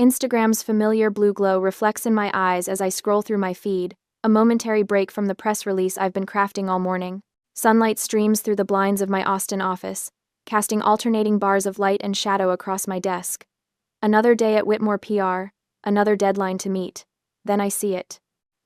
Instagram's familiar blue glow reflects in my eyes as I scroll through my feed, a momentary break from the press release I've been crafting all morning. Sunlight streams through the blinds of my Austin office, casting alternating bars of light and shadow across my desk. Another day at Whitmore PR, another deadline to meet. Then I see it.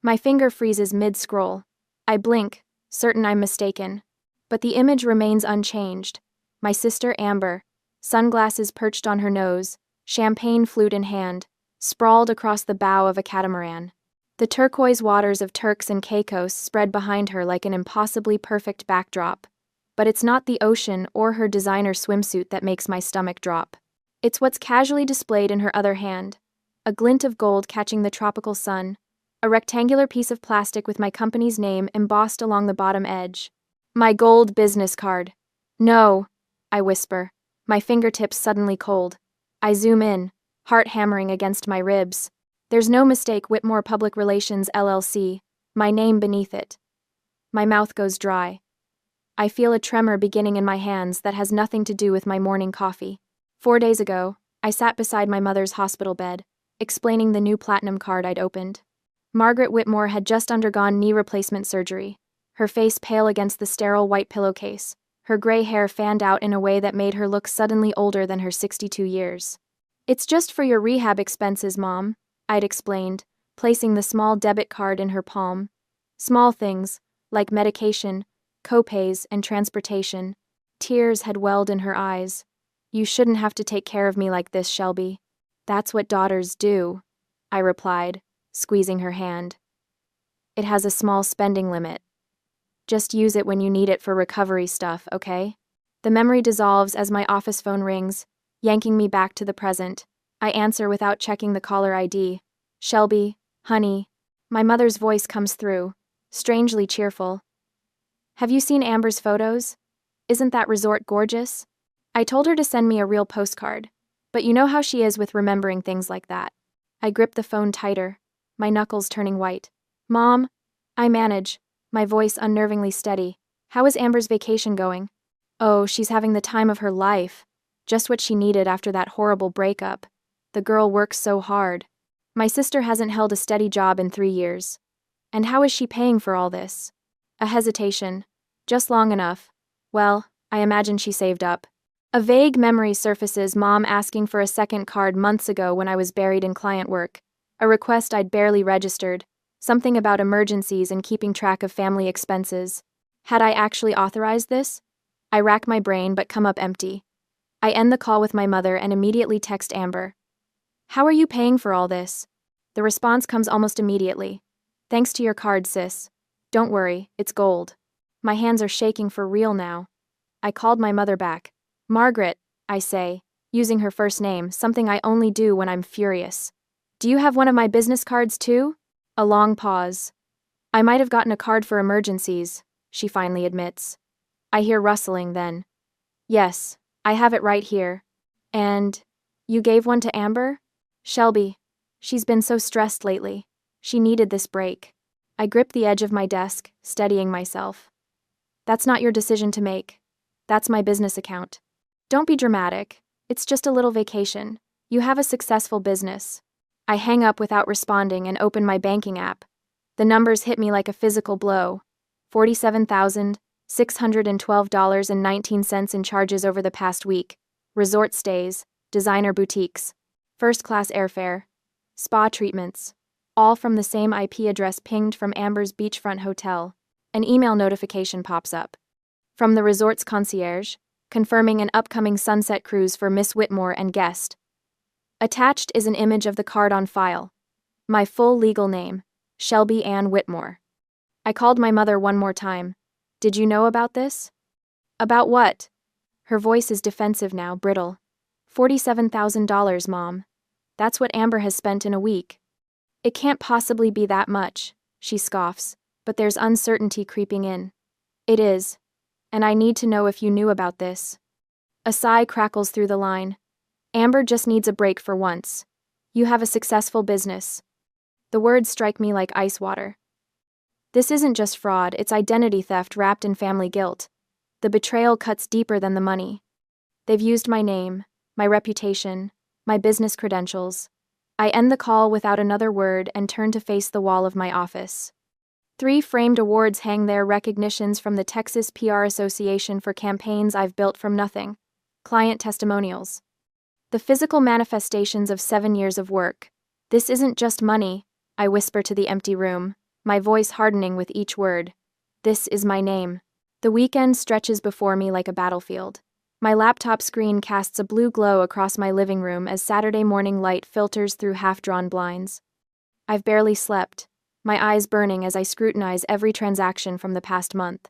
My finger freezes mid-scroll. I blink, certain I'm mistaken. But the image remains unchanged. My sister Amber, sunglasses perched on her nose, champagne flute in hand, sprawled across the bow of a catamaran. The turquoise waters of Turks and Caicos spread behind her like an impossibly perfect backdrop. But it's not the ocean or her designer swimsuit that makes my stomach drop. It's what's casually displayed in her other hand. A glint of gold catching the tropical sun. A rectangular piece of plastic with my company's name embossed along the bottom edge. My gold business card. No, I whisper, my fingertips suddenly cold. I zoom in, heart hammering against my ribs. There's no mistake, Whitmore Public Relations LLC, my name beneath it. My mouth goes dry. I feel a tremor beginning in my hands that has nothing to do with my morning coffee. 4 days ago, I sat beside my mother's hospital bed, explaining the new platinum card I'd opened. Margaret Whitmore had just undergone knee replacement surgery, her face pale against the sterile white pillowcase, her gray hair fanned out in a way that made her look suddenly older than her 62 years. "It's just for your rehab expenses, Mom," I'd explained, placing the small debit card in her palm. Small things, like medication, co-pays, and transportation. Tears had welled in her eyes. "You shouldn't have to take care of me like this, Shelby." "That's what daughters do," I replied, squeezing her hand. "It has a small spending limit. Just use it when you need it for recovery stuff, okay?" The memory dissolves as my office phone rings, yanking me back to the present. I answer without checking the caller ID. "Shelby, honey." My mother's voice comes through, strangely cheerful. "Have you seen Amber's photos? Isn't that resort gorgeous?" I told her to send me a real postcard, but you know how she is with remembering things like that. I grip the phone tighter, my knuckles turning white. "Mom," I manage, my voice unnervingly steady. "How is Amber's vacation going?" "Oh, she's having the time of her life. Just what she needed after that horrible breakup. The girl works so hard. My sister hasn't held a steady job in 3 years. And how is she paying for all this?" A hesitation. Just long enough. Well, I imagine she saved up. A vague memory surfaces, Mom asking for a second card months ago when I was buried in client work. A request I'd barely registered. Something about emergencies and keeping track of family expenses. Had I actually authorized this? I rack my brain but come up empty. I end the call with my mother and immediately text Amber. "How are you paying for all this?" The response comes almost immediately. "Thanks to your card, sis. Don't worry, it's gold." My hands are shaking for real now. I called my mother back. "Margaret," I say, using her first name, something I only do when I'm furious. "Do you have one of my business cards too?" A long pause. "I might have gotten a card for emergencies," she finally admits. I hear rustling then. "Yes, I have it right here." "And you gave one to Amber?" "Shelby. She's been so stressed lately. She needed this break." I grip the edge of my desk, steadying myself. "That's not your decision to make. That's my business account. Don't be dramatic. It's just a little vacation. You have a successful business." I hang up without responding and open my banking app. The numbers hit me like a physical blow. $47,612.19 in charges over the past week. Resort stays, designer boutiques, first-class airfare, spa treatments, all from the same IP address pinged from Amber's beachfront hotel. An email notification pops up. From the resort's concierge, confirming an upcoming sunset cruise for Miss Whitmore and guest. Attached is an image of the card on file. My full legal name, Shelby Ann Whitmore. I called my mother one more time. "Did you know about this?" "About what?" Her voice is defensive now, brittle. $47,000, Mom. That's what Amber has spent in a week." "It can't possibly be that much," she scoffs, but there's uncertainty creeping in. "It is. And I need to know if you knew about this." A sigh crackles through the line. "Amber just needs a break for once. You have a successful business." The words strike me like ice water. This isn't just fraud, it's identity theft wrapped in family guilt. The betrayal cuts deeper than the money. They've used my name, my reputation, my business credentials. I end the call without another word and turn to face the wall of my office. 3 framed awards hang there, recognitions from the Texas PR Association for campaigns I've built from nothing. Client testimonials. The physical manifestations of 7 years of work. This isn't just money, I whisper to the empty room, my voice hardening with each word. This is my name. The weekend stretches before me like a battlefield. My laptop screen casts a blue glow across my living room as Saturday morning light filters through half-drawn blinds. I've barely slept, my eyes burning as I scrutinize every transaction from the past month.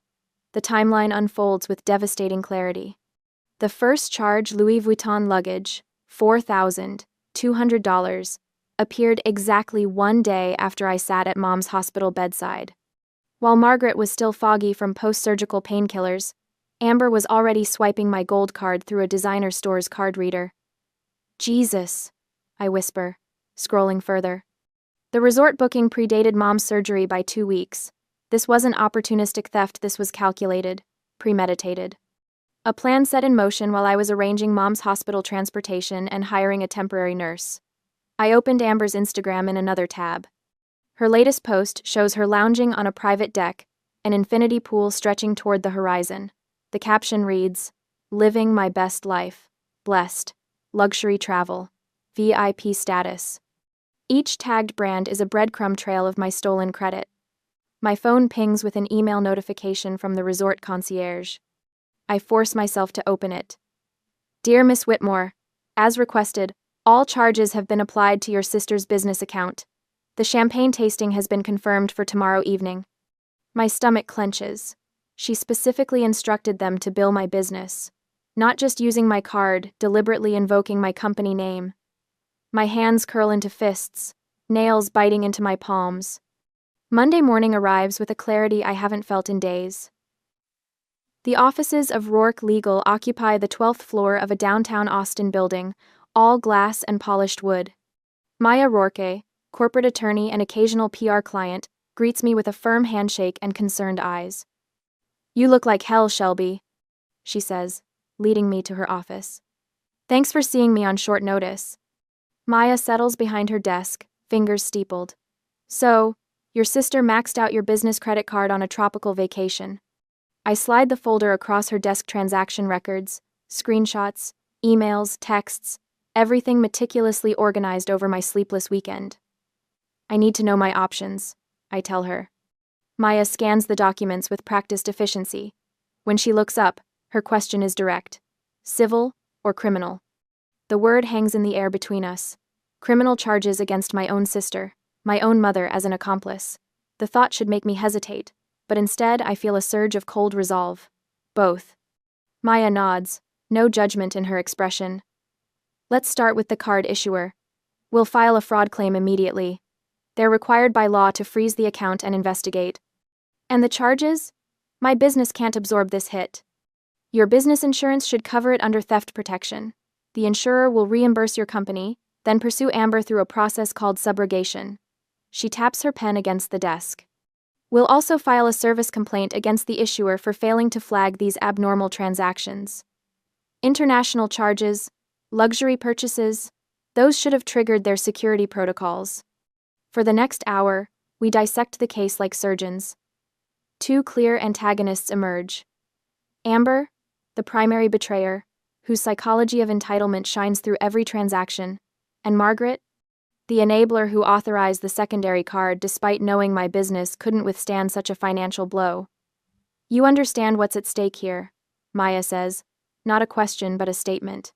The timeline unfolds with devastating clarity. The first charge, Louis Vuitton luggage, $4,200, appeared exactly 1 day after I sat at Mom's hospital bedside. While Margaret was still foggy from post-surgical painkillers, Amber was already swiping my gold card through a designer store's card reader. Jesus, I whisper, scrolling further. The resort booking predated Mom's surgery by 2 weeks. This wasn't opportunistic theft, this was calculated, premeditated. A plan set in motion while I was arranging Mom's hospital transportation and hiring a temporary nurse. I opened Amber's Instagram in another tab. Her latest post shows her lounging on a private deck, an infinity pool stretching toward the horizon. The caption reads, "Living my best life. Blessed. Luxury travel. VIP status." Each tagged brand is a breadcrumb trail of my stolen credit. My phone pings with an email notification from the resort concierge. I force myself to open it. Dear Miss Whitmore, as requested, all charges have been applied to your sister's business account. The champagne tasting has been confirmed for tomorrow evening. My stomach clenches. She specifically instructed them to bill my business, not just using my card, deliberately invoking my company name. My hands curl into fists, nails biting into my palms. Monday morning arrives with a clarity I haven't felt in days. The offices of Rourke Legal occupy the 12th floor of a downtown Austin building, all glass and polished wood. Maya Rourke, corporate attorney and occasional PR client, greets me with a firm handshake and concerned eyes. "You look like hell, Shelby," she says, leading me to her office. "Thanks for seeing me on short notice." Maya settles behind her desk, fingers steepled. "So, your sister maxed out your business credit card on a tropical vacation." I slide the folder across her desk, transaction records, screenshots, emails, texts, everything meticulously organized over my sleepless weekend. "I need to know my options," I tell her. Maya scans the documents with practiced efficiency. When she looks up, her question is direct. Civil or criminal? The word hangs in the air between us. Criminal charges against my own sister, my own mother as an accomplice. The thought should make me hesitate, but instead I feel a surge of cold resolve. Both. Maya nods, no judgment in her expression. "Let's start with the card issuer. We'll file a fraud claim immediately. They're required by law to freeze the account and investigate. And the charges? My business can't absorb this hit. Your business insurance should cover it under theft protection. The insurer will reimburse your company, then pursue Amber through a process called subrogation." She taps her pen against the desk. "We'll also file a service complaint against the issuer for failing to flag these abnormal transactions. International charges, luxury purchases, those should have triggered their security protocols." For the next hour, we dissect the case like surgeons. 2 clear antagonists emerge. Amber, the primary betrayer, whose psychology of entitlement shines through every transaction, and Margaret, the enabler who authorized the secondary card despite knowing my business couldn't withstand such a financial blow. "You understand what's at stake here," Maya says, not a question but a statement.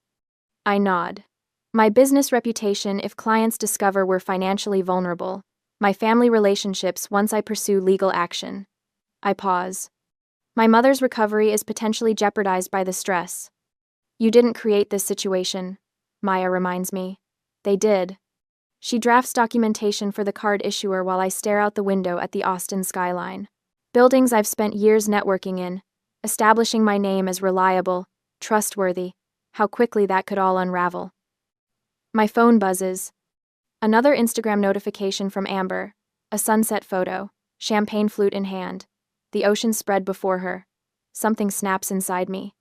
I nod. My business reputation if clients discover we're financially vulnerable, my family relationships once I pursue legal action. I pause. My mother's recovery is potentially jeopardized by the stress. "You didn't create this situation," Maya reminds me. "They did." She drafts documentation for the card issuer while I stare out the window at the Austin skyline. Buildings I've spent years networking in, establishing my name as reliable, trustworthy. How quickly that could all unravel. My phone buzzes. Another Instagram notification from Amber, a sunset photo, champagne flute in hand, the ocean spread before her. Something snaps inside me.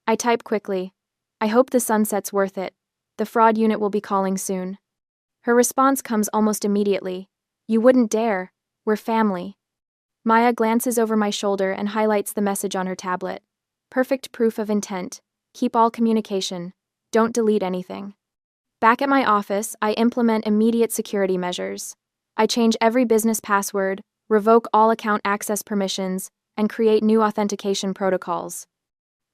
I type quickly. "I hope the sunset's worth it. The fraud unit will be calling soon." Her response comes almost immediately. You wouldn't dare. We're family. Maya glances over my shoulder and highlights the message on her tablet. Perfect proof of intent. Keep all communication. Don't delete anything. Back at my office, I implement immediate security measures. I change every business password, revoke all account access permissions, and create new authentication protocols.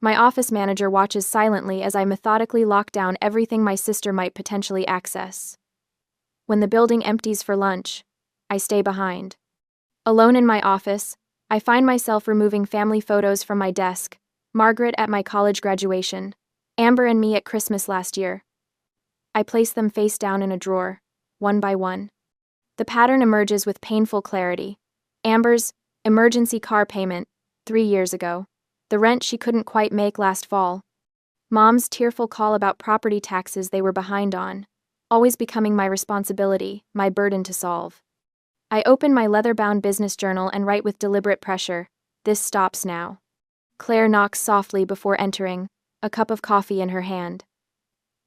My office manager watches silently as I methodically lock down everything my sister might potentially access. When the building empties for lunch, I stay behind. Alone in my office, I find myself removing family photos from my desk. Margaret at my college graduation, Amber and me at Christmas last year. I place them face down in a drawer, one by one. The pattern emerges with painful clarity. Amber's emergency car payment, 3 years ago. The rent she couldn't quite make last fall. Mom's tearful call about property taxes they were behind on, always becoming my responsibility, my burden to solve. I open my leather-bound business journal and write with deliberate pressure, this stops now. Claire knocks softly before entering, a cup of coffee in her hand.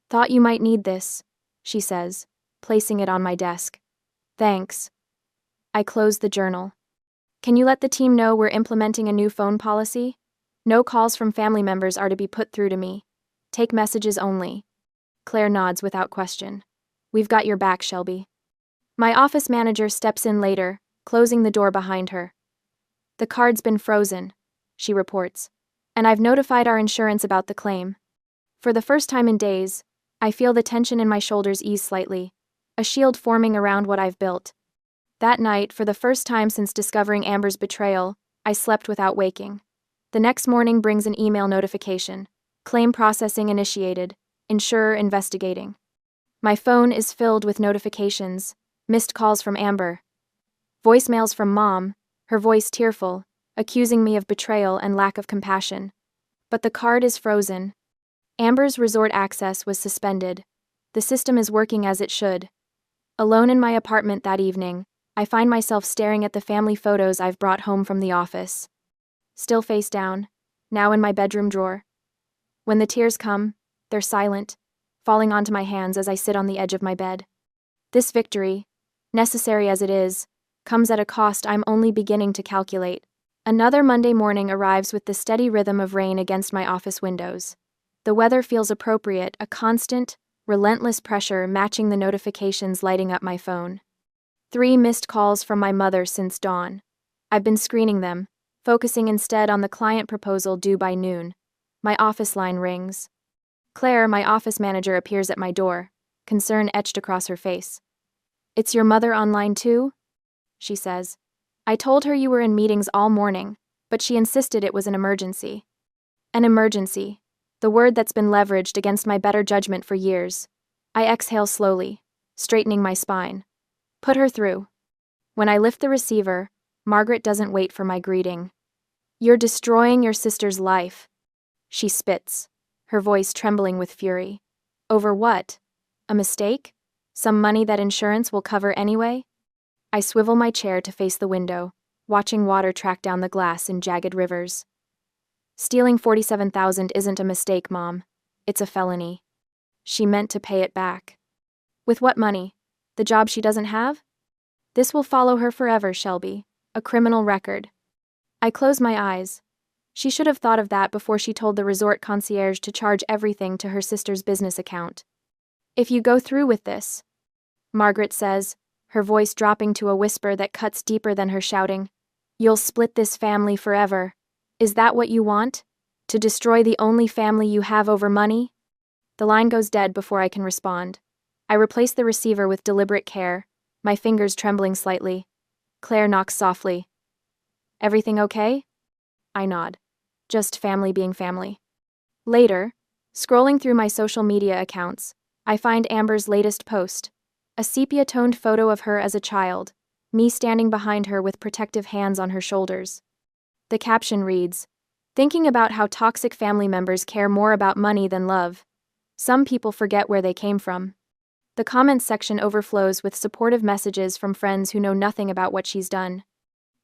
Thought you might need this, she says, placing it on my desk. Thanks. I close the journal. Can you let the team know we're implementing a new phone policy? No calls from family members are to be put through to me. Take messages only. Claire nods without question. We've got your back, Shelby. My office manager steps in later, closing the door behind her. The card's been frozen, she reports, and I've notified our insurance about the claim. For the first time in days, I feel the tension in my shoulders ease slightly, a shield forming around what I've built. That night, for the first time since discovering Amber's betrayal, I slept without waking. The next morning brings an email notification. Claim processing initiated. Insurer investigating. My phone is filled with notifications, missed calls from Amber. Voicemails from Mom, her voice tearful, accusing me of betrayal and lack of compassion. But the card is frozen. Amber's resort access was suspended. The system is working as it should. Alone in my apartment that evening, I find myself staring at the family photos I've brought home from the office. Still face down, now in my bedroom drawer. When the tears come, they're silent, falling onto my hands as I sit on the edge of my bed. This victory, necessary as it is, comes at a cost I'm only beginning to calculate. Another Monday morning arrives with the steady rhythm of rain against my office windows. The weather feels appropriate, a constant, relentless pressure matching the notifications lighting up my phone. 3 missed calls from my mother since dawn. I've been screening them, focusing instead on the client proposal due by noon. My office line rings. Claire, my office manager, appears at my door, concern etched across her face. It's your mother online too? She says. I told her you were in meetings all morning, but she insisted it was an emergency. An emergency. The word that's been leveraged against my better judgment for years. I exhale slowly, straightening my spine. Put her through. When I lift the receiver, Margaret doesn't wait for my greeting. You're destroying your sister's life. She spits, her voice trembling with fury. Over what? A mistake? Some money that insurance will cover anyway? I swivel my chair to face the window, watching water track down the glass in jagged rivers. Stealing $47,000 isn't a mistake, Mom. It's a felony. She meant to pay it back. With what money? The job she doesn't have? This will follow her forever, Shelby. A criminal record. I close my eyes. She should have thought of that before she told the resort concierge to charge everything to her sister's business account. If you go through with this, Margaret says, her voice dropping to a whisper that cuts deeper than her shouting, you'll split this family forever. Is that what you want? To destroy the only family you have over money? The line goes dead before I can respond. I replace the receiver with deliberate care, my fingers trembling slightly. Claire knocks softly. Everything okay? I nod. Just family being family. Later, scrolling through my social media accounts, I find Amber's latest post. A sepia-toned photo of her as a child, me standing behind her with protective hands on her shoulders. The caption reads, thinking about how toxic family members care more about money than love. Some people forget where they came from. The comments section overflows with supportive messages from friends who know nothing about what she's done.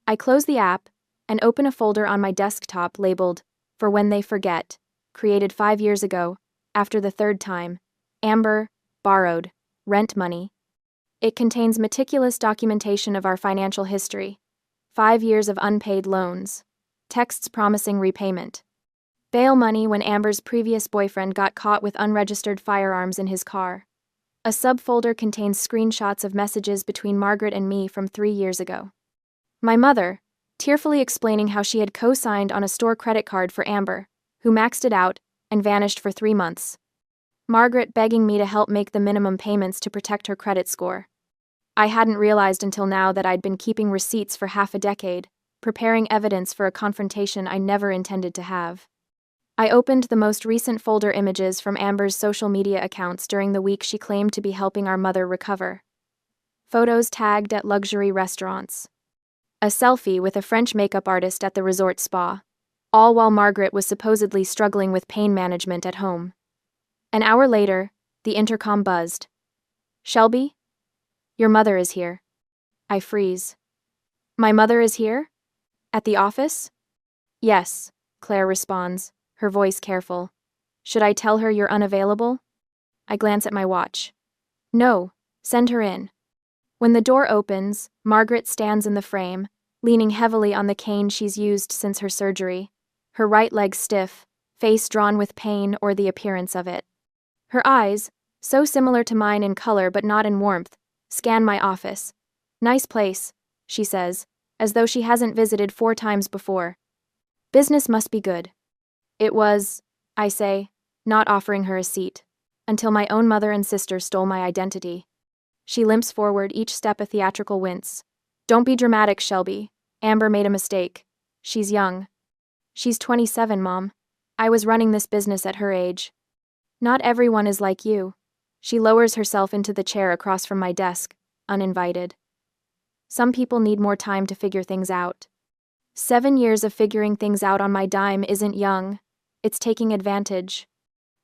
I close the app and open a folder on my desktop labeled, For When They Forget, created 5 years ago, after the 3rd time. Amber, borrowed, rent money. It contains meticulous documentation of our financial history, 5 years of unpaid loans, texts promising repayment, bail money when Amber's previous boyfriend got caught with unregistered firearms in his car. A subfolder contains screenshots of messages between Margaret and me from 3 years ago. My mother, tearfully explaining how she had co-signed on a store credit card for Amber, who maxed it out and vanished for 3 months. Margaret begging me to help make the minimum payments to protect her credit score. I hadn't realized until now that I'd been keeping receipts for half a decade, preparing evidence for a confrontation I never intended to have. I opened the most recent folder images from Amber's social media accounts during the week she claimed to be helping our mother recover. Photos tagged at luxury restaurants. A selfie with a French makeup artist at the resort spa, all while Margaret was supposedly struggling with pain management at home. An hour later, the intercom buzzed. "Shelby? Your mother is here." I freeze. "My mother is here? At the office?" "Yes," Claire responds, her voice careful. "Should I tell her you're unavailable?" I glance at my watch. "No, send her in." When the door opens, Margaret stands in the frame, leaning heavily on the cane she's used since her surgery, her right leg stiff, face drawn with pain or the appearance of it. Her eyes, so similar to mine in color but not in warmth, scan my office. "Nice place," she says, as though she hasn't visited 4 times before. "Business must be good." "It was," I say, not offering her a seat, until my own mother and sister stole my identity. She limps forward, each step a theatrical wince. "Don't be dramatic, Shelby. Amber made a mistake. She's young." "She's 27, Mom. I was running this business at her age." "Not everyone is like you." She lowers herself into the chair across from my desk, uninvited. "Some people need more time to figure things out." 7 years of figuring things out on my dime isn't young. It's taking advantage.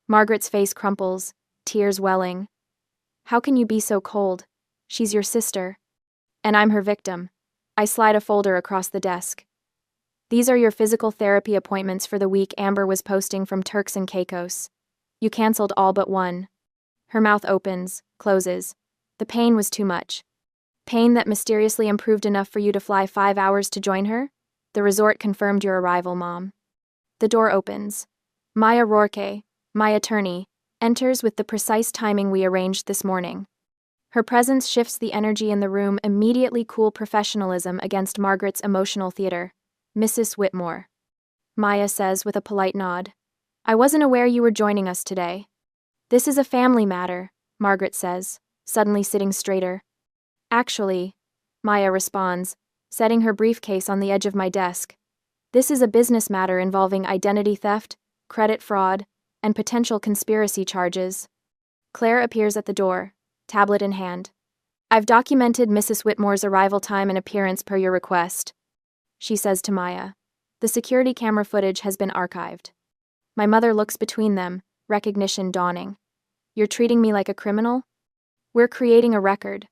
Margaret's face crumples, tears welling. "How can you be so cold? She's your sister." "And I'm her victim." I slide a folder across the desk. "These are your physical therapy appointments for the week Amber was posting from Turks and Caicos. You canceled all but one." Her mouth opens, closes. "The pain was too much." "Pain that mysteriously improved enough for you to fly 5 hours to join her? The resort confirmed your arrival, Mom." The door opens. Maya Rourke, my attorney, enters with the precise timing we arranged this morning. Her presence shifts the energy in the room, immediately cool professionalism against Margaret's emotional theater. "Mrs. Whitmore," Maya says with a polite nod. "I wasn't aware you were joining us today." "This is a family matter," Margaret says, suddenly sitting straighter. "Actually," Maya responds, setting her briefcase on the edge of my desk. "This is a business matter involving identity theft, credit fraud, and potential conspiracy charges." Claire appears at the door, tablet in hand. "I've documented Mrs. Whitmore's arrival time and appearance per your request," she says to Maya. "The security camera footage has been archived." My mother looks between them, recognition dawning. "You're treating me like a criminal?" "We're creating a record,"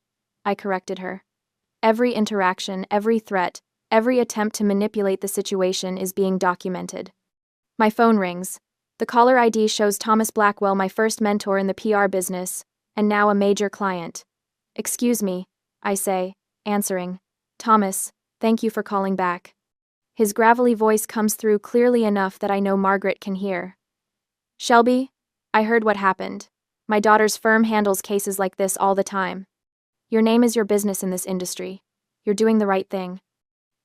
I corrected her. "Every interaction, every threat, every attempt to manipulate the situation is being documented." My phone rings. The caller ID shows Thomas Blackwell, my first mentor in the PR business, and now a major client. "Excuse me," I say, answering. "Thomas, thank you for calling back." His gravelly voice comes through clearly enough that I know Margaret can hear. "Shelby, I heard what happened. My daughter's firm handles cases like this all the time. Your name is your business in this industry. You're doing the right thing."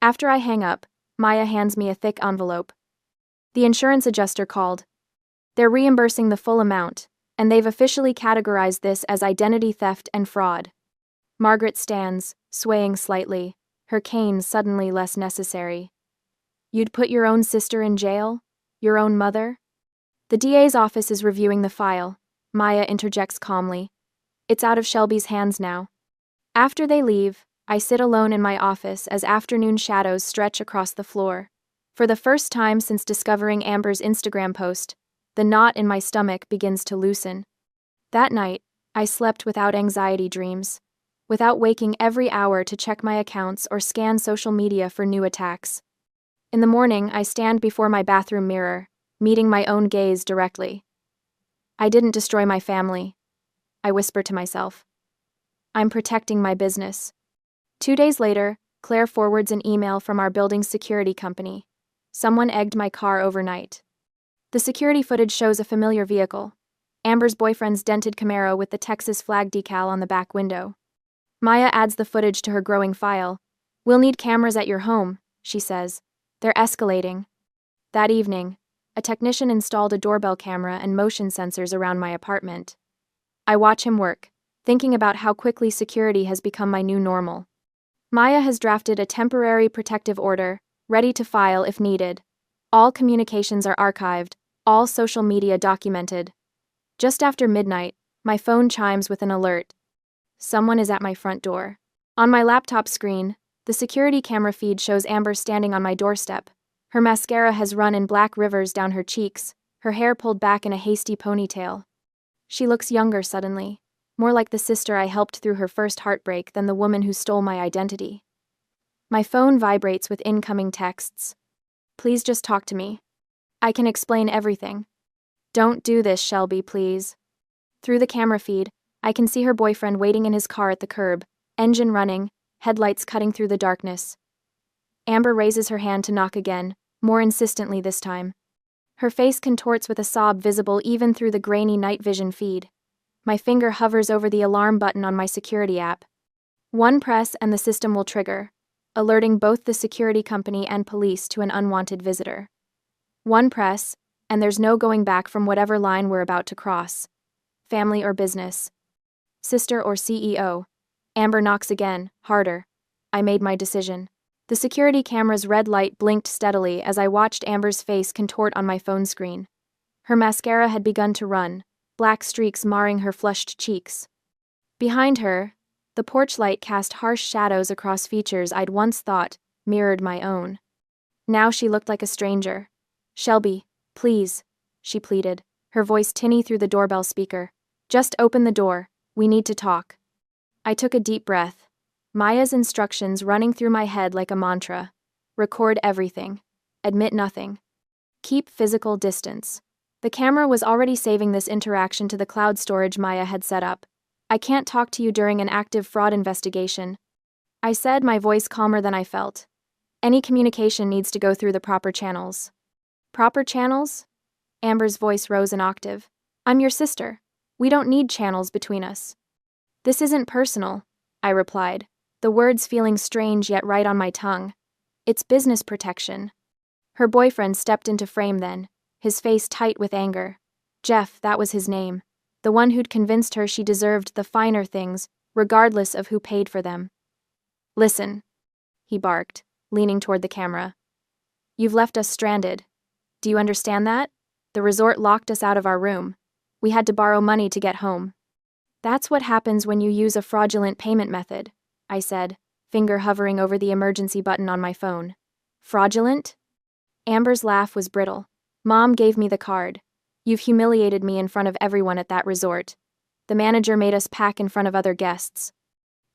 After I hang up, Maya hands me a thick envelope. "The insurance adjuster called. They're reimbursing the full amount, and they've officially categorized this as identity theft and fraud." Margaret stands, swaying slightly, her cane suddenly less necessary. "You'd put your own sister in jail? Your own mother?" "The DA's office is reviewing the file," Maya interjects calmly. "It's out of Shelby's hands now." After they leave, I sit alone in my office as afternoon shadows stretch across the floor. For the first time since discovering Amber's Instagram post, the knot in my stomach begins to loosen. That night, I slept without anxiety dreams, without waking every hour to check my accounts or scan social media for new attacks. In the morning, I stand before my bathroom mirror, meeting my own gaze directly. "I didn't destroy my family," I whisper to myself. I'm protecting my business. 2 days later, Claire forwards an email from our building's security company. Someone egged my car overnight. The security footage shows a familiar vehicle. Amber's boyfriend's dented Camaro with the Texas flag decal on the back window. Maya adds the footage to her growing file. We'll need cameras at your home, she says. They're escalating. That evening, a technician installed a doorbell camera and motion sensors around my apartment. I watch him work, thinking about how quickly security has become my new normal. Maya has drafted a temporary protective order, ready to file if needed. All communications are archived, all social media documented. Just after midnight, my phone chimes with an alert. Someone is at my front door. On my laptop screen, the security camera feed shows Amber standing on my doorstep. Her mascara has run in black rivers down her cheeks, her hair pulled back in a hasty ponytail. She looks younger suddenly, more like the sister I helped through her first heartbreak than the woman who stole my identity. My phone vibrates with incoming texts. Please just talk to me. I can explain everything. Don't do this, Shelby, please. Through the camera feed, I can see her boyfriend waiting in his car at the curb, engine running, headlights cutting through the darkness. Amber raises her hand to knock again, more insistently this time. Her face contorts with a sob visible even through the grainy night vision feed. My finger hovers over the alarm button on my security app. One press and the system will trigger, alerting both the security company and police to an unwanted visitor. One press, and there's no going back from whatever line we're about to cross. Family or business. Sister or CEO. Amber knocks again, harder. I made my decision. The security camera's red light blinked steadily as I watched Amber's face contort on my phone screen. Her mascara had begun to run, black streaks marring her flushed cheeks. Behind her, the porch light cast harsh shadows across features I'd once thought mirrored my own. Now she looked like a stranger. Shelby, please, she pleaded, her voice tinny through the doorbell speaker. Just open the door, we need to talk. I took a deep breath. Maya's instructions running through my head like a mantra. Record everything. Admit nothing. Keep physical distance. The camera was already saving this interaction to the cloud storage Maya had set up. I can't talk to you during an active fraud investigation. I said, my voice calmer than I felt. Any communication needs to go through the proper channels. Proper channels? Amber's voice rose an octave. I'm your sister. We don't need channels between us. This isn't personal, I replied, the words feeling strange yet right on my tongue. It's business protection. Her boyfriend stepped into frame then, his face tight with anger. Jeff, that was his name. The one who'd convinced her she deserved the finer things, regardless of who paid for them. Listen, he barked, leaning toward the camera. You've left us stranded. Do you understand that? The resort locked us out of our room. We had to borrow money to get home. That's what happens when you use a fraudulent payment method, I said, finger hovering over the emergency button on my phone. Fraudulent? Amber's laugh was brittle. Mom gave me the card. You've humiliated me in front of everyone at that resort. The manager made us pack in front of other guests.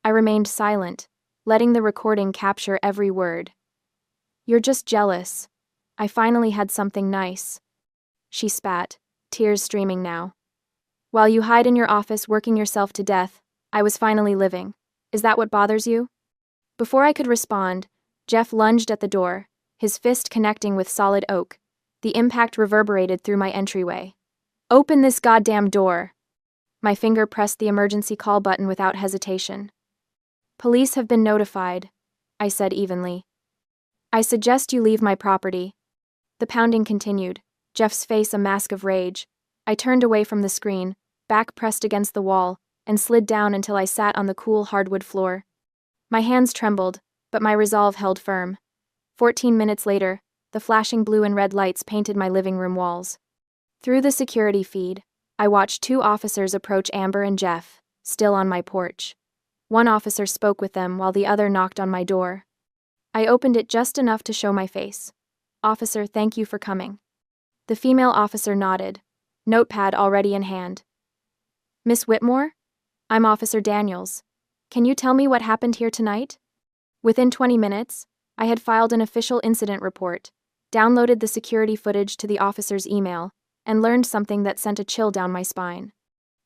I remained silent, letting the recording capture every word. You're just jealous. I finally had something nice. She spat, tears streaming now. While you hide in your office working yourself to death, I was finally living. Is that what bothers you? Before I could respond, Jeff lunged at the door, his fist connecting with solid oak. The impact reverberated through my entryway. Open this goddamn door! My finger pressed the emergency call button without hesitation. Police have been notified, I said evenly. I suggest you leave my property. The pounding continued, Jeff's face a mask of rage. I turned away from the screen, back pressed against the wall, and slid down until I sat on the cool hardwood floor. My hands trembled, but my resolve held firm. 14 minutes later, the flashing blue and red lights painted my living room walls. Through the security feed, I watched 2 officers approach Amber and Jeff, still on my porch. One officer spoke with them while the other knocked on my door. I opened it just enough to show my face. Officer, thank you for coming. The female officer nodded, notepad already in hand. Miss Whitmore? I'm Officer Daniels. Can you tell me what happened here tonight? Within 20 minutes, I had filed an official incident report, downloaded the security footage to the officer's email, and learned something that sent a chill down my spine.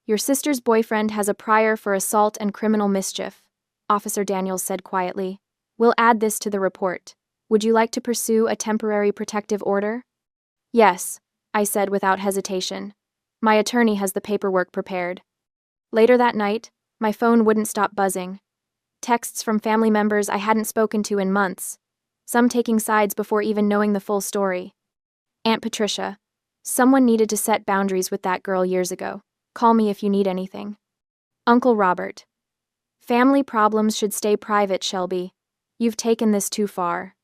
Your sister's boyfriend has a prior for assault and criminal mischief, Officer Daniels said quietly. We'll add this to the report. Would you like to pursue a temporary protective order? Yes, I said without hesitation. My attorney has the paperwork prepared. Later that night, my phone wouldn't stop buzzing. Texts from family members I hadn't spoken to in months, some taking sides before even knowing the full story. Aunt Patricia, someone needed to set boundaries with that girl years ago. Call me if you need anything. Uncle Robert. Family problems should stay private, Shelby. You've taken this too far.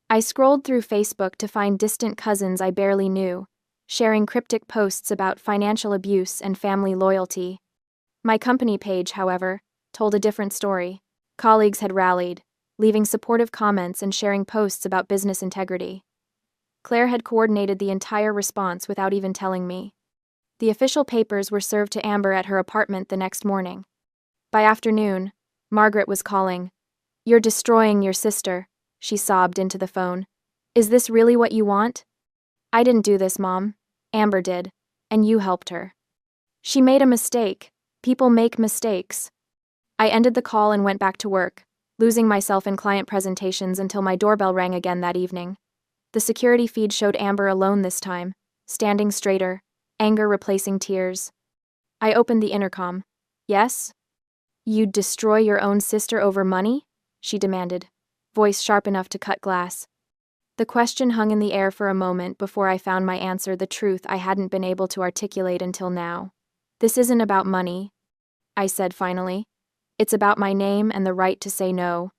I scrolled through Facebook to find distant cousins I barely knew, sharing cryptic posts about financial abuse and family loyalty. My company page, however, told a different story. Colleagues had rallied, leaving supportive comments and sharing posts about business integrity. Claire had coordinated the entire response without even telling me. The official papers were served to Amber at her apartment the next morning. By afternoon, Margaret was calling. You're destroying your sister, she sobbed into the phone. Is this really what you want? I didn't do this, Mom. Amber did, and you helped her. She made a mistake. People make mistakes. I ended the call and went back to work, losing myself in client presentations until my doorbell rang again that evening. The security feed showed Amber alone this time, standing straighter, anger replacing tears. I opened the intercom. Yes? You'd destroy your own sister over money? She demanded, voice sharp enough to cut glass. The question hung in the air for a moment before I found my answer, the truth I hadn't been able to articulate until now. This isn't about money, I said finally. It's about my name and the right to say no.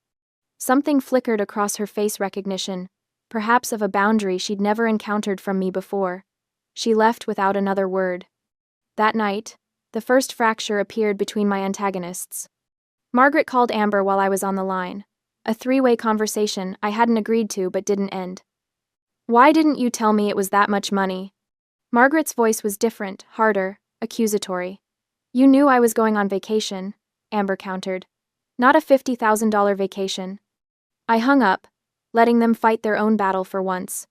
Something flickered across her face, recognition, perhaps of a boundary she'd never encountered from me before. She left without another word. That night, the first fracture appeared between my antagonists. Margaret called Amber while I was on the line. A three-way conversation I hadn't agreed to but didn't end. Why didn't you tell me it was that much money? Margaret's voice was different, harder, accusatory. You knew I was going on vacation, Amber countered. Not a $50,000 vacation. I hung up, letting them fight their own battle for once.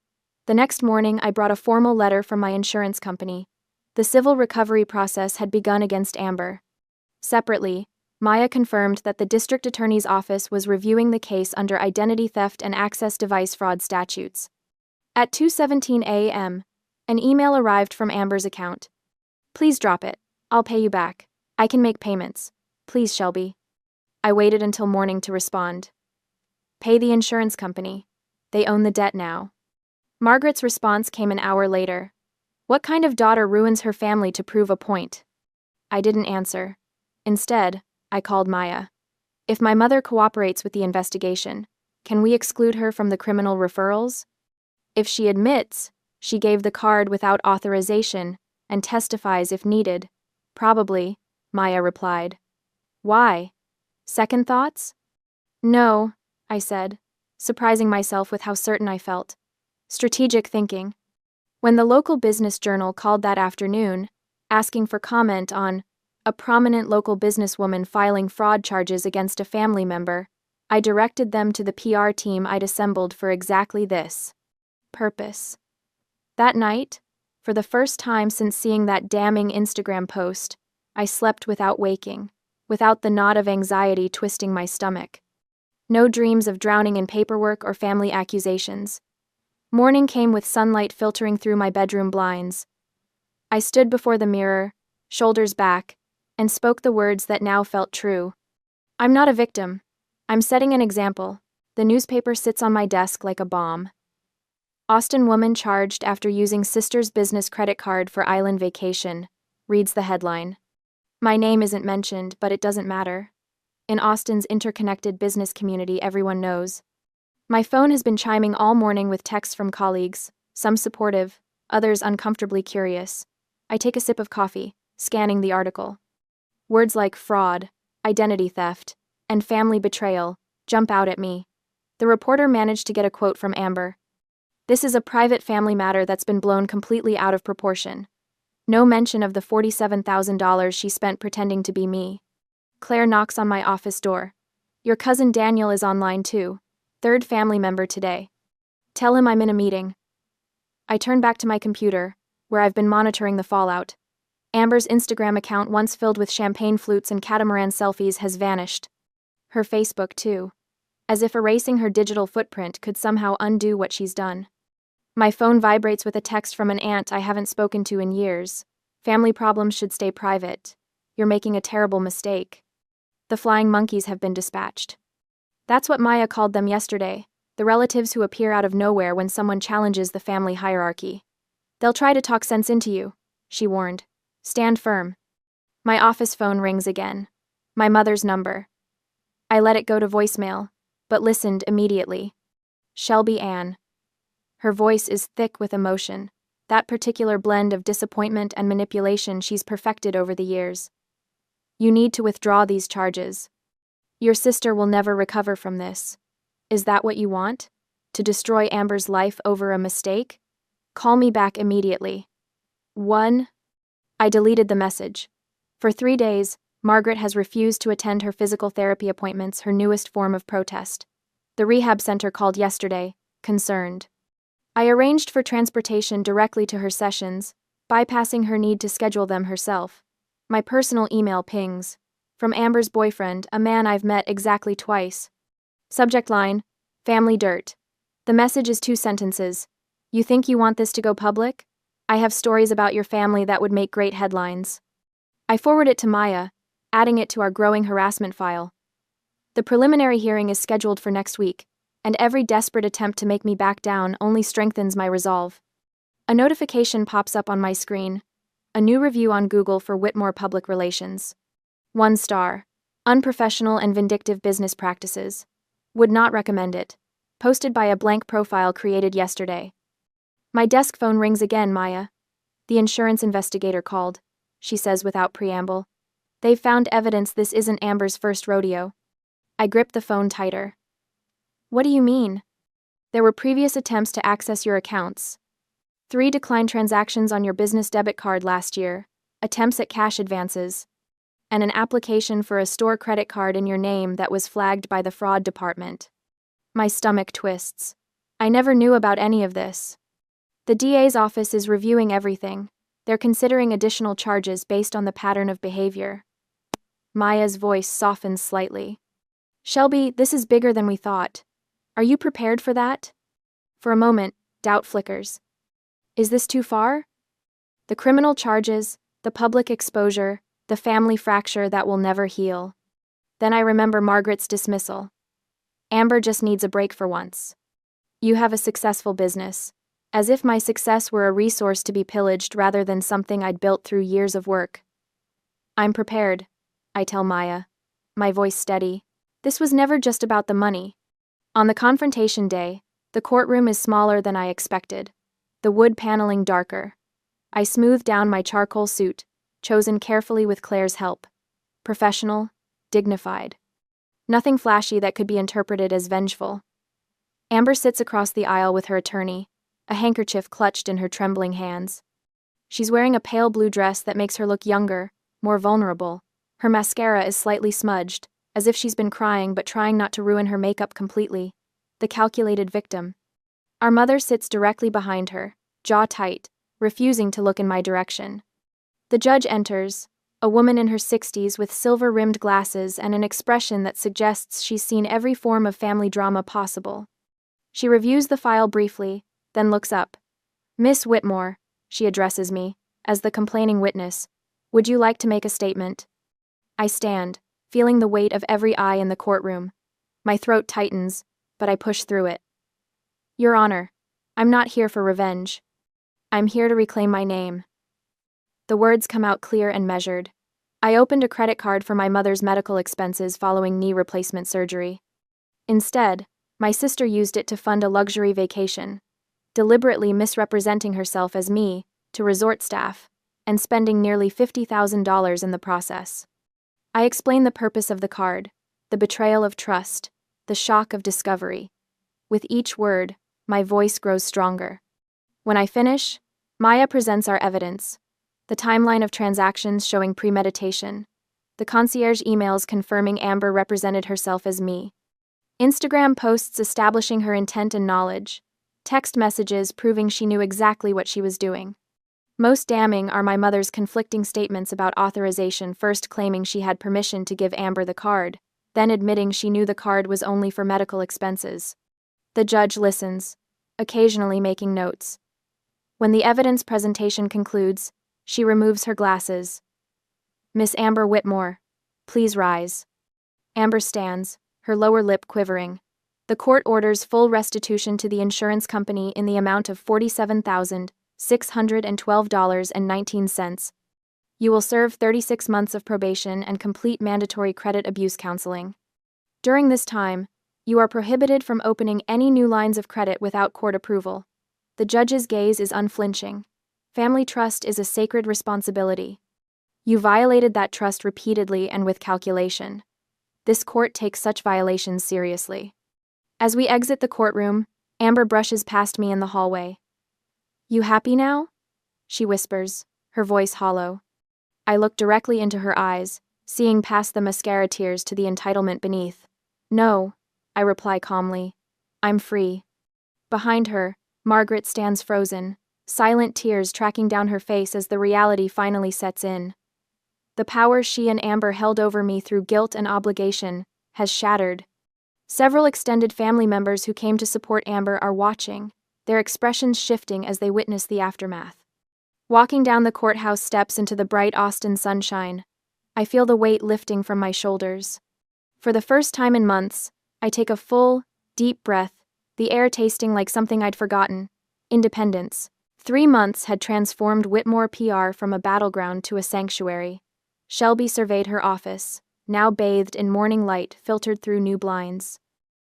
The next morning, I brought a formal letter from my insurance company. The civil recovery process had begun against Amber. Separately, Maya confirmed that the district attorney's office was reviewing the case under identity theft and access device fraud statutes. At 2:17 a.m., an email arrived from Amber's account. Please drop it. I'll pay you back. I can make payments. Please, Shelby. I waited until morning to respond. Pay the insurance company. They own the debt now. Margaret's response came an hour later. What kind of daughter ruins her family to prove a point? I didn't answer. Instead, I called Maya. If my mother cooperates with the investigation, can we exclude her from the criminal referrals? If she admits she gave the card without authorization and testifies if needed, probably, Maya replied. Why? Second thoughts? No, I said, surprising myself with how certain I felt. Strategic thinking. When the local business journal called that afternoon, asking for comment on a prominent local businesswoman filing fraud charges against a family member, I directed them to the PR team I'd assembled for exactly this purpose. That night, for the first time since seeing that damning Instagram post, I slept without waking, without the knot of anxiety twisting my stomach. No dreams of drowning in paperwork or family accusations. Morning came with sunlight filtering through my bedroom blinds. I stood before the mirror, shoulders back, and spoke the words that now felt true. I'm not a victim. I'm setting an example. The newspaper sits on my desk like a bomb. Austin woman charged after using sister's business credit card for island vacation, reads the headline. My name isn't mentioned, but it doesn't matter. In Austin's interconnected business community, everyone knows. My phone has been chiming all morning with texts from colleagues, some supportive, others uncomfortably curious. I take a sip of coffee, scanning the article. Words like fraud, identity theft, and family betrayal jump out at me. The reporter managed to get a quote from Amber. This is a private family matter that's been blown completely out of proportion. No mention of the $47,000 she spent pretending to be me. Claire knocks on my office door. Your cousin Daniel is online too. Third family member today. Tell him I'm in a meeting. I turn back to my computer, where I've been monitoring the fallout. Amber's Instagram account, once filled with champagne flutes and catamaran selfies, has vanished. Her Facebook, too. As if erasing her digital footprint could somehow undo what she's done. My phone vibrates with a text from an aunt I haven't spoken to in years. Family problems should stay private. You're making a terrible mistake. The flying monkeys have been dispatched. That's what Maya called them yesterday, the relatives who appear out of nowhere when someone challenges the family hierarchy. They'll try to talk sense into you, she warned. Stand firm. My office phone rings again. My mother's number. I let it go to voicemail, but listened immediately. Shelby Ann. Her voice is thick with emotion, that particular blend of disappointment and manipulation she's perfected over the years. You need to withdraw these charges. Your sister will never recover from this. Is that what you want? To destroy Amber's life over a mistake? Call me back immediately. 1. I deleted the message. For 3 days, Margaret has refused to attend her physical therapy appointments, her newest form of protest. The rehab center called yesterday, concerned. I arranged for transportation directly to her sessions, bypassing her need to schedule them herself. My personal email pings. From Amber's boyfriend, a man I've met exactly twice. Subject line, family dirt. The message is 2 sentences. You think you want this to go public? I have stories about your family that would make great headlines. I forward it to Maya, adding it to our growing harassment file. The preliminary hearing is scheduled for next week, and every desperate attempt to make me back down only strengthens my resolve. A notification pops up on my screen. A new review on Google for Whitmore Public Relations. 1 star. Unprofessional and vindictive business practices. Would not recommend it. Posted by a blank profile created yesterday. My desk phone rings again, Maya. The insurance investigator called, she says without preamble. They've found evidence this isn't Amber's first rodeo. I grip the phone tighter. What do you mean? There were previous attempts to access your accounts. 3 declined transactions on your business debit card last year, attempts at cash advances, and an application for a store credit card in your name that was flagged by the fraud department. My stomach twists. I never knew about any of this. The DA's office is reviewing everything. They're considering additional charges based on the pattern of behavior. Maya's voice softens slightly. Shelby, this is bigger than we thought. Are you prepared for that? For a moment, doubt flickers. Is this too far? The criminal charges, the public exposure, the family fracture that will never heal. Then I remember Margaret's dismissal. Amber just needs a break for once. You have a successful business. As if my success were a resource to be pillaged rather than something I'd built through years of work. I'm prepared, I tell Maya, my voice steady. This was never just about the money. On the confrontation day, the courtroom is smaller than I expected, the wood paneling darker. I smooth down my charcoal suit, chosen carefully with Claire's help. Professional, dignified. Nothing flashy that could be interpreted as vengeful. Amber sits across the aisle with her attorney, a handkerchief clutched in her trembling hands. She's wearing a pale blue dress that makes her look younger, more vulnerable. Her mascara is slightly smudged, as if she's been crying but trying not to ruin her makeup completely. The calculated victim. Our mother sits directly behind her, jaw tight, refusing to look in my direction. The judge enters, a woman in her 60s with silver-rimmed glasses and an expression that suggests she's seen every form of family drama possible. She reviews the file briefly, then looks up. Miss Whitmore, she addresses me, as the complaining witness. Would you like to make a statement? I stand, feeling the weight of every eye in the courtroom. My throat tightens, but I push through it. Your Honor, I'm not here for revenge. I'm here to reclaim my name. The words come out clear and measured. I opened a credit card for my mother's medical expenses following knee replacement surgery. Instead, my sister used it to fund a luxury vacation, deliberately misrepresenting herself as me to resort staff, and spending nearly $50,000 in the process. I explain the purpose of the card, the betrayal of trust, the shock of discovery. With each word, my voice grows stronger. When I finish, Maya presents our evidence. The timeline of transactions showing premeditation. The concierge emails confirming Amber represented herself as me. Instagram posts establishing her intent and knowledge. Text messages proving she knew exactly what she was doing. Most damning are my mother's conflicting statements about authorization, first claiming she had permission to give Amber the card, then admitting she knew the card was only for medical expenses. The judge listens, occasionally making notes. When the evidence presentation concludes, she removes her glasses. "Miss Amber Whitmore, please rise." Amber stands, her lower lip quivering. The court orders full restitution to the insurance company in the amount of $47,612.19. You will serve 36 months of probation and complete mandatory credit abuse counseling. During this time, you are prohibited from opening any new lines of credit without court approval. The judge's gaze is unflinching. Family trust is a sacred responsibility. You violated that trust repeatedly and with calculation. This court takes such violations seriously. As we exit the courtroom, Amber brushes past me in the hallway. "You happy now?" she whispers, her voice hollow. I look directly into her eyes, seeing past the mascara tears to the entitlement beneath. "No," I reply calmly. "I'm free." Behind her, Margaret stands frozen, silent tears tracking down her face as the reality finally sets in. The power she and Amber held over me through guilt and obligation has shattered. Several extended family members who came to support Amber are watching, their expressions shifting as they witness the aftermath. Walking down the courthouse steps into the bright Austin sunshine, I feel the weight lifting from my shoulders. For the first time in months, I take a full, deep breath, the air tasting like something I'd forgotten: independence. 3 months had transformed Whitmore PR from a battleground to a sanctuary. Shelby surveyed her office, now bathed in morning light filtered through new blinds.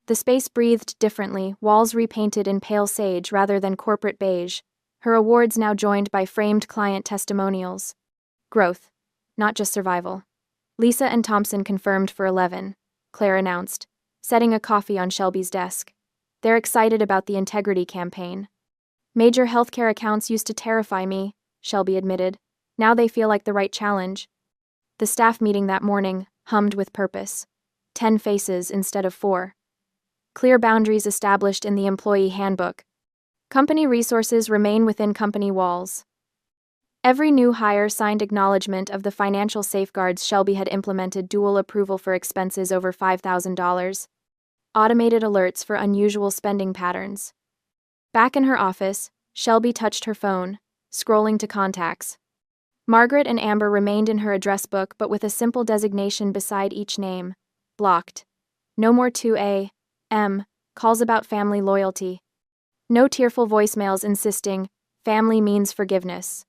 The space breathed differently, walls repainted in pale sage rather than corporate beige, her awards now joined by framed client testimonials. Growth, not just survival. "Lisa and Thompson confirmed for 11, Claire announced, setting a coffee on Shelby's desk. "They're excited about the integrity campaign." "Major healthcare accounts used to terrify me," Shelby admitted. "Now they feel like the right challenge." The staff meeting that morning hummed with purpose. 10 faces instead of 4. Clear boundaries established in the employee handbook. Company resources remain within company walls. Every new hire signed acknowledgement of the financial safeguards Shelby had implemented: dual approval for expenses over $5,000. Automated alerts for unusual spending patterns. Back in her office, Shelby touched her phone, scrolling to contacts. Margaret and Amber remained in her address book, but with a simple designation beside each name: blocked. No more 2 a.m. calls about family loyalty. No tearful voicemails insisting, "Family means forgiveness."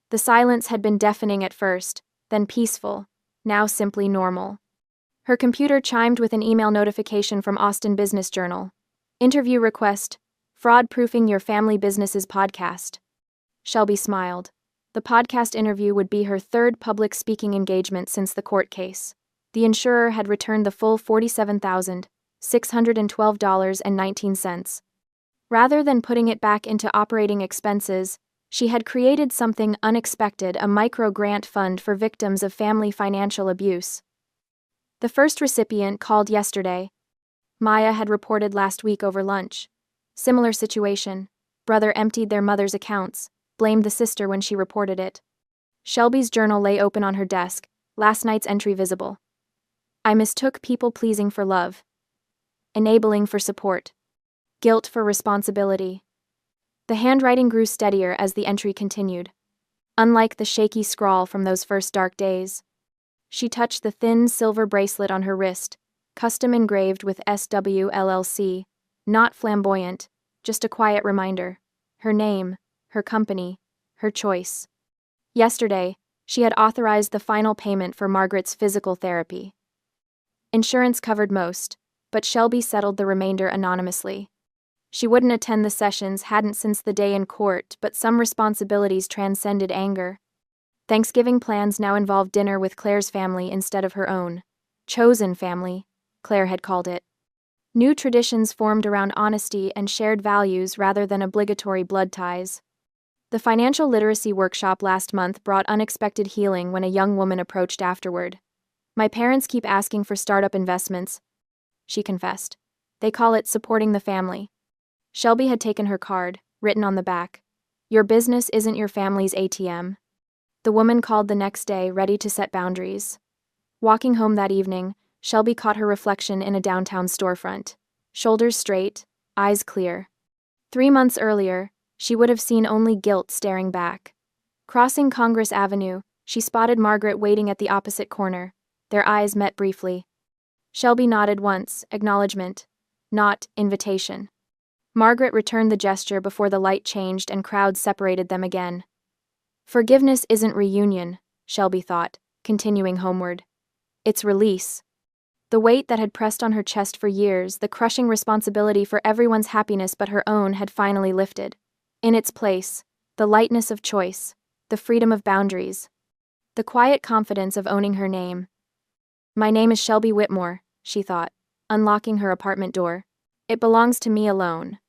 The silence had been deafening at first, then peaceful, now simply normal. Her computer chimed with an email notification from Austin Business Journal. "Interview request, fraud-proofing your family business's podcast." Shelby smiled. The podcast interview would be her 3rd public speaking engagement since the court case. The insurer had returned the full $47,612.19. Rather than putting it back into operating expenses, she had created something unexpected: a micro-grant fund for victims of family financial abuse. The first recipient called yesterday. Maya had reported last week over lunch. Similar situation. Brother emptied their mother's accounts, blamed the sister when she reported it. Shelby's journal lay open on her desk, last night's entry visible. "I mistook people-pleasing for love. Enabling for support. Guilt for responsibility." The handwriting grew steadier as the entry continued. Unlike the shaky scrawl from those first dark days. She touched the thin silver bracelet on her wrist, custom engraved with SWLLC, not flamboyant, just a quiet reminder. Her name, her company, her choice. Yesterday, she had authorized the final payment for Margaret's physical therapy. Insurance covered most, but Shelby settled the remainder anonymously. She wouldn't attend the sessions, hadn't since the day in court, but some responsibilities transcended anger. Thanksgiving plans now involved dinner with Claire's family instead of her own. Chosen family, Claire had called it. New traditions formed around honesty and shared values rather than obligatory blood ties. The financial literacy workshop last month brought unexpected healing when a young woman approached afterward. "My parents keep asking for startup investments," she confessed. "They call it supporting the family." Shelby had taken her card, written on the back. Your business isn't your family's ATM. The woman called the next day, ready to set boundaries. Walking home that evening, Shelby caught her reflection in a downtown storefront. Shoulders straight, eyes clear. 3 months earlier, she would have seen only guilt staring back. Crossing Congress Avenue, she spotted Margaret waiting at the opposite corner. Their eyes met briefly. Shelby nodded once, acknowledgement, not invitation. Margaret returned the gesture before the light changed and crowds separated them again. Forgiveness isn't reunion, Shelby thought, continuing homeward. It's release. The weight that had pressed on her chest for years, the crushing responsibility for everyone's happiness but her own, had finally lifted. In its place, the lightness of choice, the freedom of boundaries, the quiet confidence of owning her name. My name is Shelby Whitmore, she thought, unlocking her apartment door. It belongs to me alone.